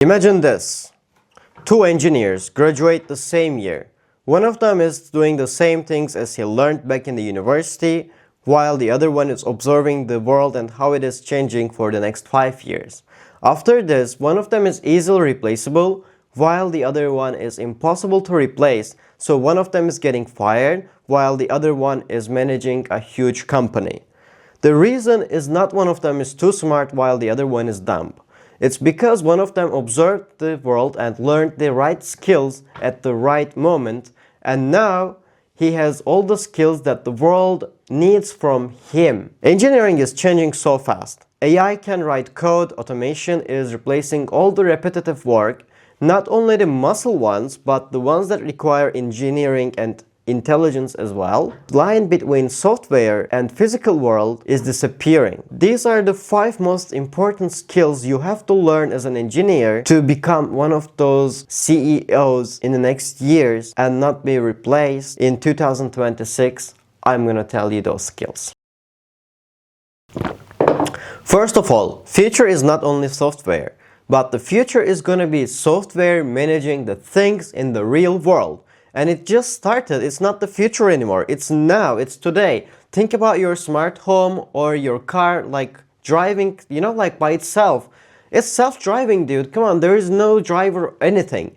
Imagine this. Two engineers graduate the same year. One of them is doing the same things as he learned back in the university, while the other one is observing the world and how it is changing for the next 5 years. After this, one of them is easily replaceable, while the other one is impossible to replace. So one of them is getting fired, while the other one is managing a huge company. The reason is not one of them is too smart while the other one is dumb. It's because one of them observed the world and learned the right skills at the right moment, and now he has all the skills that the world needs from him. Engineering is changing so fast. AI can write code, automation is replacing all the repetitive work, not only the muscle ones, but the ones that require engineering and intelligence as well. The line between software and physical world is disappearing. These are the 5 most important skills you have to learn as an engineer to become one of those CEOs in the next years and not be replaced in 2026. I'm gonna tell you those skills. First of all, future is not only software, but the future is gonna be software managing the things in the real world. And it just started. It's not the future anymore. It's now. It's today. Think about your smart home or your car like driving, like by itself. It's self-driving, dude. Come on, there is no driver or anything.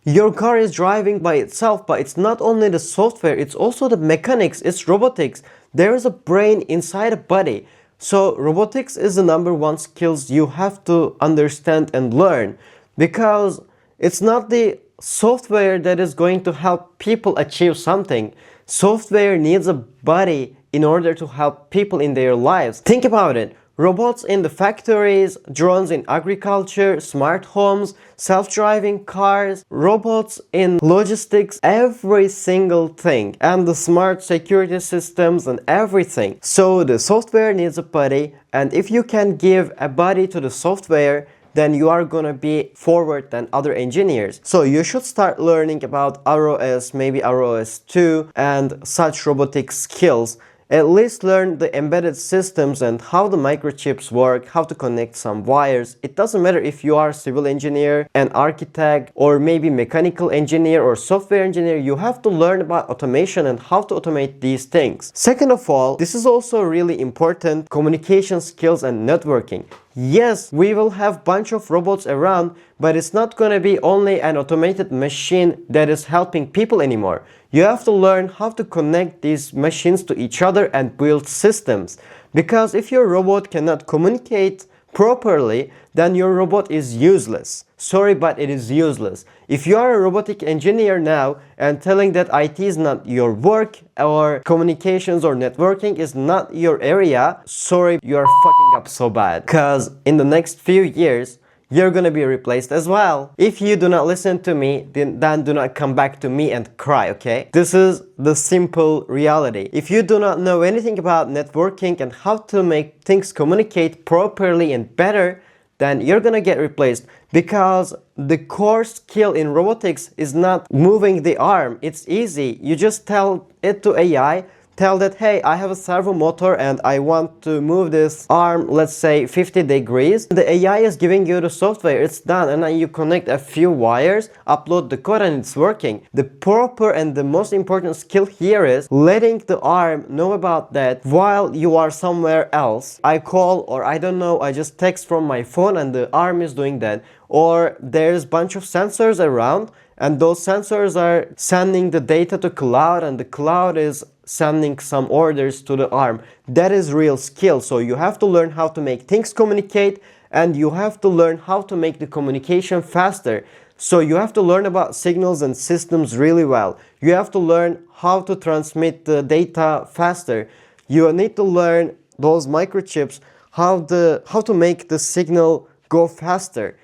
Your car is driving by itself, but it's not only the software, it's also the mechanics, it's robotics. There is a brain inside a body. So robotics is the #1 skills you have to understand and learn, because it's not the software that is going to help people achieve something. Software needs a body in order to help people in their lives. Think about it. Robots in the factories, drones in agriculture, smart homes, self-driving cars, robots in logistics, every single thing, and the smart security systems and everything. So the software needs a body, and if you can give a body to the software, then you are gonna be forward than other engineers. So you should start learning about ROS, maybe ROS 2 and such robotic skills. At least learn the embedded systems and how the microchips work, how to connect some wires. It doesn't matter if you are a civil engineer, an architect, or maybe mechanical engineer or software engineer. You have to learn about automation and how to automate these things. Second of all, this is also really important, communication skills and networking. Yes, we will have bunch of robots around, but it's not gonna be only an automated machine that is helping people anymore. You have to learn how to connect these machines to each other and build systems. Because if your robot cannot communicate properly, then your robot is useless. Sorry, but it is useless. If you are a robotic engineer now and telling that IT is not your work, or communications or networking is not your area, sorry, you are fucking up so bad. Because in the next few years, you're gonna be replaced as well. If you do not listen to me, then do not come back to me and cry, okay? This is the simple reality. If you do not know anything about networking and how to make things communicate properly and better, then you're gonna get replaced, because the core skill in robotics is not moving the arm. It's easy. You just tell it to AI, tell that, hey, I have a servo motor and I want to move this arm, let's say 50 degrees. The AI is giving you the software, it's done, and then you connect a few wires, upload the code, and it's working. The proper and the most important skill here is letting the arm know about that while you are somewhere else. I call, or I don't know, I just text from my phone and the arm is doing that. Or there's a bunch of sensors around, and those sensors are sending the data to cloud, and the cloud is sending some orders to the arm. That is real skill. So you have to learn how to make things communicate, and you have to learn how to make the communication faster. So you have to learn about signals and systems really well. You have to learn how to transmit the data faster. You need to learn those microchips, how to make the signal go faster.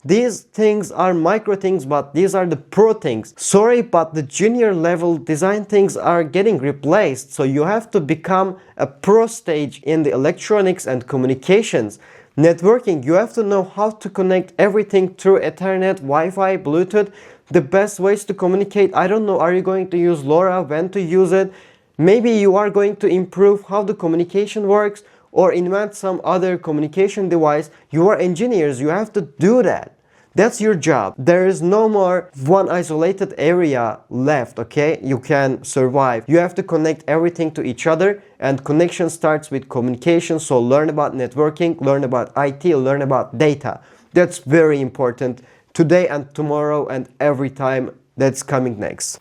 These things are micro things, but these are the pro things. Sorry, but the junior level design things are getting replaced. So you have to become a pro stage in the electronics and communications. Networking, you have to know how to connect everything through Ethernet, Wi-Fi, Bluetooth, the best ways to communicate. I don't know, are you going to use LoRa, when to use it? Maybe you are going to improve how the communication works, or invent some other communication device. You are engineers, you have to do that. That's your job. There is no more one isolated area left, okay? You can survive. You have to connect everything to each other, and connection starts with communication. So learn about networking, learn about IT, learn about data. That's very important today and tomorrow and every time that's coming next.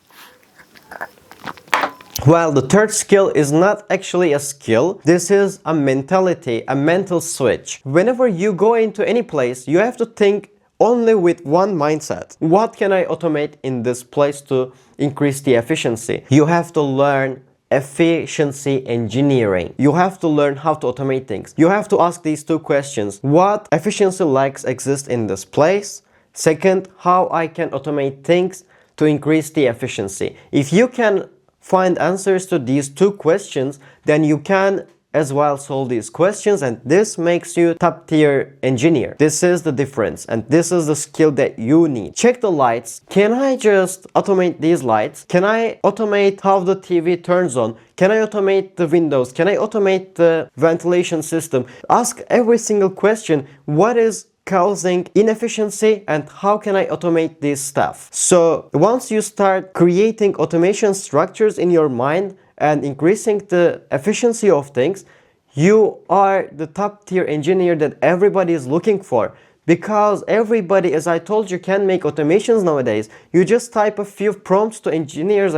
Well, the third skill is not actually a skill. This is a mentality, a mental switch. Whenever you go into any place, you have to think only with one mindset. What can I automate in this place to increase the efficiency? You have to learn efficiency engineering. You have to learn how to automate things. You have to ask these two questions. What efficiency lacks exist in this place? Second, how I can automate things to increase the efficiency. If you can find answers to these two questions, then you can as well solve these questions, and this makes you top tier engineer. This is the difference, and this is the skill that you need. Check the lights. Can I just automate these lights? Can I automate how the TV turns on? Can I automate the windows? Can I automate the ventilation system? Ask every single question. What is causing inefficiency and how can I automate this stuff? So once you start creating automation structures in your mind and increasing the efficiency of things, you are the top tier engineer that everybody is looking for. Because everybody, as I told you, can make automations nowadays. You just type a few prompts to engineers,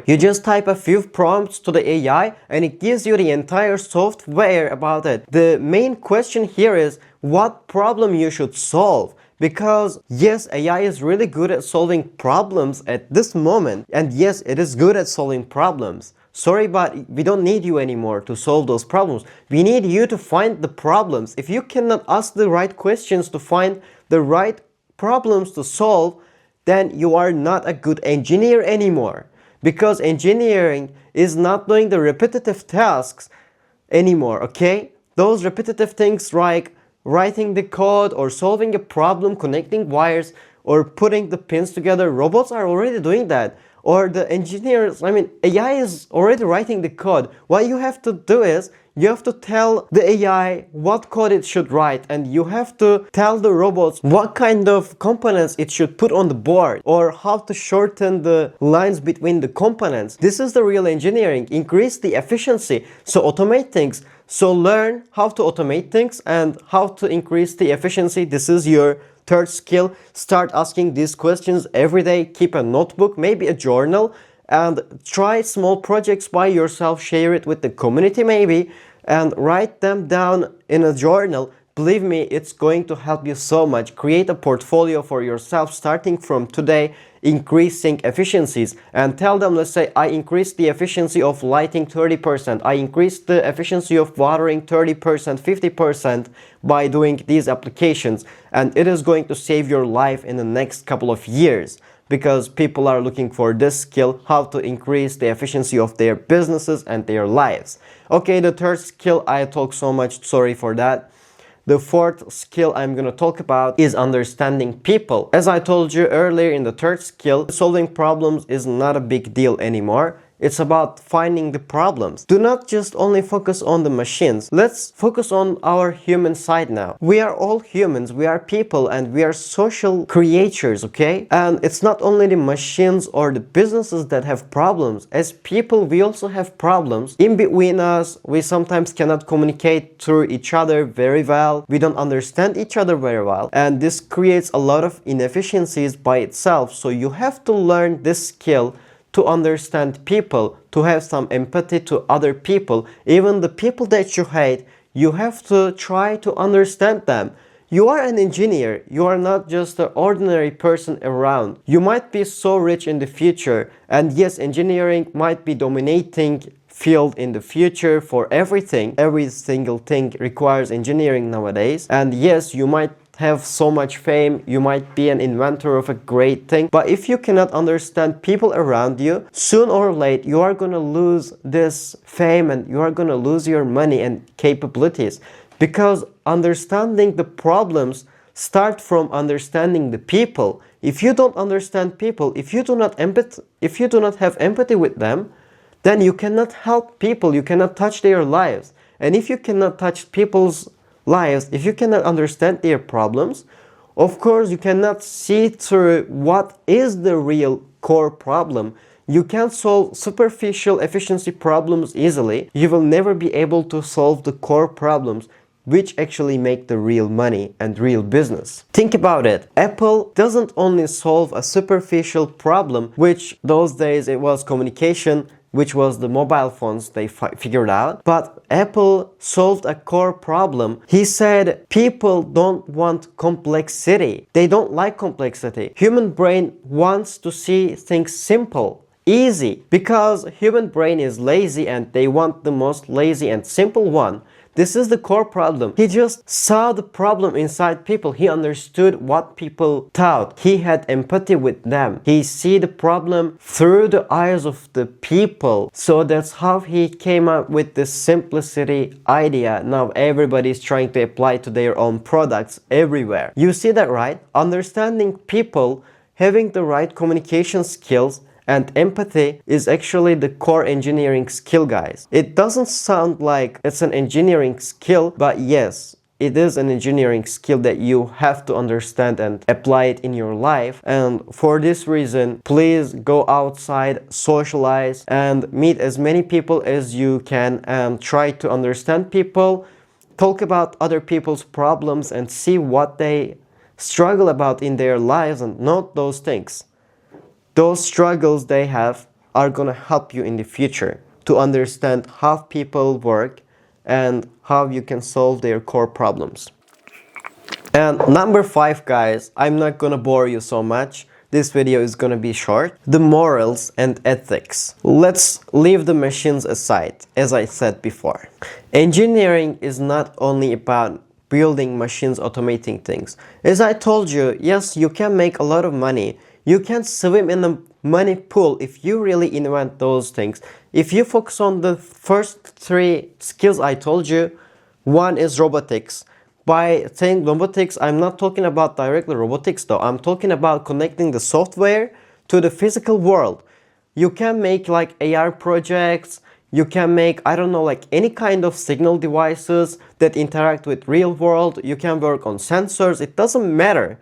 you just type a few prompts to the AI and it gives you the entire software about it. The main question here is what problem you should solve. Because yes, AI is really good at solving problems at this moment, and yes, it is good at solving problems. Sorry, but we don't need you anymore to solve those problems. We need you to find the problems. If you cannot ask the right questions to find the right problems to solve, then you are not a good engineer anymore. Because engineering is not doing the repetitive tasks anymore, okay? Those repetitive things like writing the code or solving a problem, connecting wires or putting the pins together, robots are already doing that. Or the engineers, AI is already writing the code. What you have to do is, you have to tell the AI what code it should write, and you have to tell the robots what kind of components it should put on the board, or how to shorten the lines between the components. This is the real engineering. Increase the efficiency. So automate things. So learn how to automate things and how to increase the efficiency. This is your third skill. Start asking these questions every day. Keep a notebook, maybe a journal, and try small projects by yourself. Share it with the community maybe, and write them down in a journal. Believe me, it's going to help you so much. Create a portfolio for yourself starting from today, increasing efficiencies, and tell them, let's say, I increased the efficiency of lighting 30%, I increased the efficiency of watering 30%, 50% by doing these applications, and it is going to save your life in the next couple of years, because people are looking for this skill, how to increase the efficiency of their businesses and their lives. Okay, the third skill, I talk so much, sorry for that. The fourth skill I'm going to talk about is understanding people. As I told you earlier in the third skill, solving problems is not a big deal anymore. It's about finding the problems. Do not just only focus on the machines. Let's focus on our human side now. We are all humans, we are people, and we are social creatures, okay? And it's not only the machines or the businesses that have problems. As people, we also have problems. In between us, we sometimes cannot communicate through each other very well. We don't understand each other very well. And this creates a lot of inefficiencies by itself. So you have to learn this skill to understand people, to have some empathy to other people. Even the people that you hate, you have to try to understand them. You are an engineer, you are not just an ordinary person around. You might be so rich in the future, and yes, engineering might be dominating field in the future for everything. Every single thing requires engineering nowadays. And yes, you might have so much fame, you might be an inventor of a great thing, but if you cannot understand people around you, soon or late you are gonna lose this fame and you are gonna lose your money and capabilities. Because understanding the problems start from understanding the people. If you don't understand people, if you do not have empathy with them, then you cannot help people, you cannot touch their lives. And if you cannot touch people's lives, if you cannot understand their problems, of course you cannot see through what is the real core problem. You can't solve superficial efficiency problems easily. You will never be able to solve the core problems which actually make the real money and real business. Think about it. Apple doesn't only solve a superficial problem, which those days it was communication, which was the mobile phones they figured out. But Apple solved a core problem. He said people don't want complexity. They don't like complexity. Human brain wants to see things simple, easy, because human brain is lazy and they want the most lazy and simple one. This is the core problem. He just saw the problem inside people. He understood what people thought. He had empathy with them. He see the problem through the eyes of the people. So that's how he came up with this simplicity idea. Now everybody is trying to apply to their own products everywhere. You see that, right? Understanding people, having the right communication skills, and empathy is actually the core engineering skill, guys. It doesn't sound like it's an engineering skill, but yes, it is an engineering skill that you have to understand and apply it in your life. And for this reason, please go outside, socialize, and meet as many people as you can and try to understand people, talk about other people's problems and see what they struggle about in their lives and note those things. Those struggles they have are gonna help you in the future to understand how people work and how you can solve their core problems. And number 5, guys, I'm not gonna bore you so much. This video is gonna be short. The morals and ethics. Let's leave the machines aside, as I said before. Engineering is not only about building machines, automating things. As I told you, yes, you can make a lot of money. You can swim in the money pool if you really invent those things. If you focus on the first 3 skills I told you, one is robotics. By saying robotics, I'm not talking about directly robotics though. I'm talking about connecting the software to the physical world. You can make like AR projects. You can make, I don't know, like any kind of signal devices that interact with real world. You can work on sensors. It doesn't matter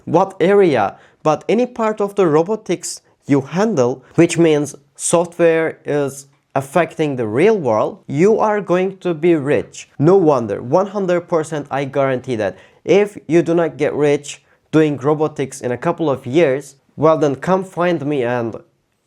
what area, but any part of the robotics you handle, which means software is affecting the real world, you are going to be rich. No wonder, 100% I guarantee that. If you do not get rich doing robotics in a couple of years, well then come find me and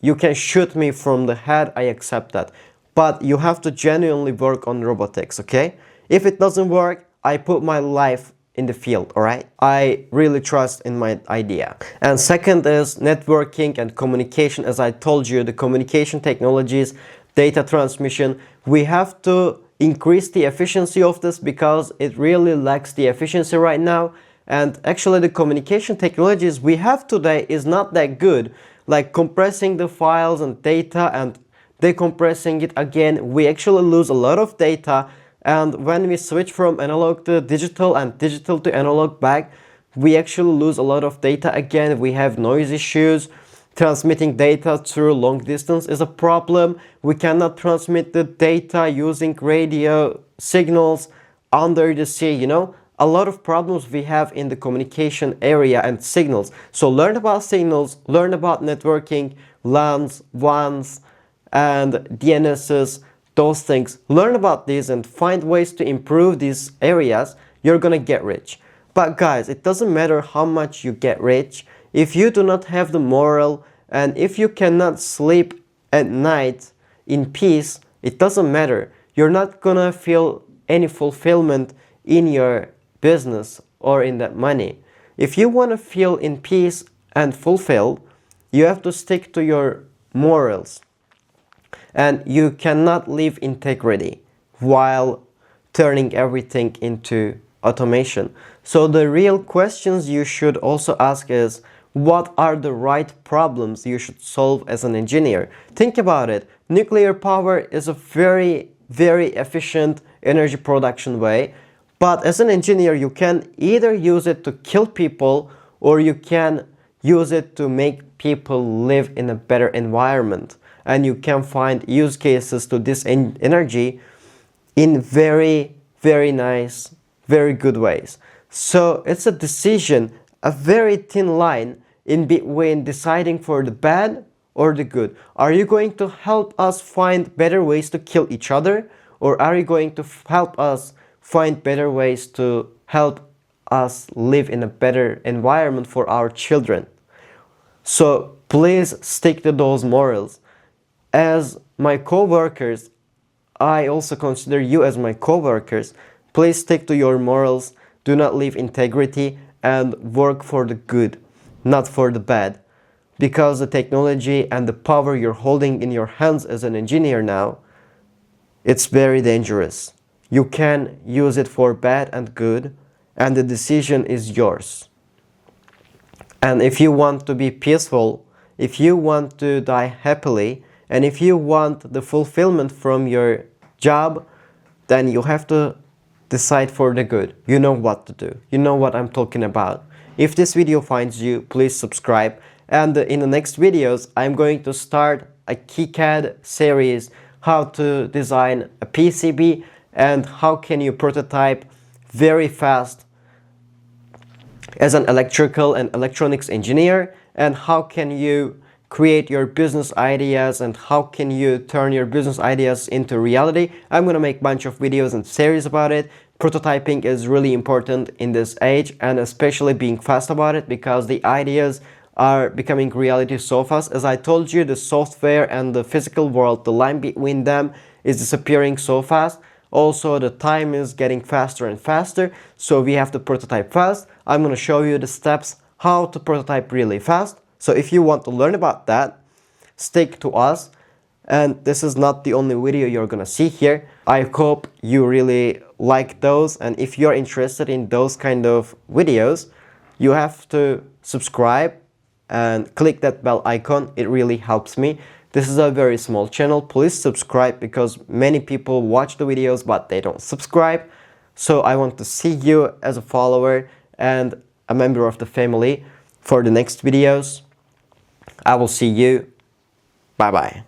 you can shoot me from the head, I accept that. But you have to genuinely work on robotics, okay? If it doesn't work, I put my life in the field, alright? I really trust in my idea. And second is networking and communication. As I told you, the communication technologies, data transmission, we have to increase the efficiency of this because it really lacks the efficiency right now. And actually the communication technologies we have today is not that good. Like compressing the files and data and decompressing it again, we actually lose a lot of data. And when we switch from analog to digital and digital to analog back, we actually lose a lot of data again. We have noise issues. Transmitting data through long distance is a problem. We cannot transmit the data using radio signals under the sea, you know. A lot of problems we have in the communication area and signals. So learn about signals, learn about networking, LANs, WANs, and DNSs. Those things, learn about these and find ways to improve these areas. You're gonna get rich. But guys, it doesn't matter how much you get rich if you do not have the moral and if you cannot sleep at night in peace. It doesn't matter. You're not gonna feel any fulfillment in your business or in that money. If you want to feel in peace and fulfilled, you have to stick to your morals. And you cannot live integrity while turning everything into automation. So the real questions you should also ask is, what are the right problems you should solve as an engineer? Think about it. Nuclear power is a very, very efficient energy production way. But as an engineer, you can either use it to kill people or you can use it to make people live in a better environment. And you can find use cases to this energy in very, very nice, very good ways. So it's a decision, a very thin line in between deciding for the bad or the good. Are you going to help us find better ways to kill each other, or are you going to help us find better ways to help us live in a better environment for our children? So please stick to those morals. As my co-workers, I also consider you as my co-workers. Please stick to your morals, do not leave integrity, and work for the good, not for the bad. Because the technology and the power you're holding in your hands as an engineer now, it's very dangerous. You can use it for bad and good, and the decision is yours. And if you want to be peaceful, if you want to die happily, and if you want the fulfillment from your job, then you have to decide for the good. You know what to do. You know what I'm talking about. If this video finds you, please subscribe. And in the next videos, I'm going to start a KiCad series, how to design a PCB and how can you prototype very fast as an electrical and electronics engineer, and how can you create your business ideas and how can you turn your business ideas into reality. I'm gonna make a bunch of videos and series about it. Prototyping is really important in this age, and especially being fast about it, because the ideas are becoming reality so fast. As I told you, the software and the physical world, the line between them is disappearing so fast. Also, the time is getting faster and faster, so we have to prototype fast. I'm going to show you the steps how to prototype really fast. So if you want to learn about that, stick to us. And this is not the only video you're going to see here. I hope you really like those, and if you're interested in those kind of videos, you have to subscribe and click that bell icon. It really helps me. This is a very small channel. Please subscribe, because many people watch the videos but they don't subscribe. So I want to see you as a follower and a member of the family for the next videos. I will see you. Bye bye.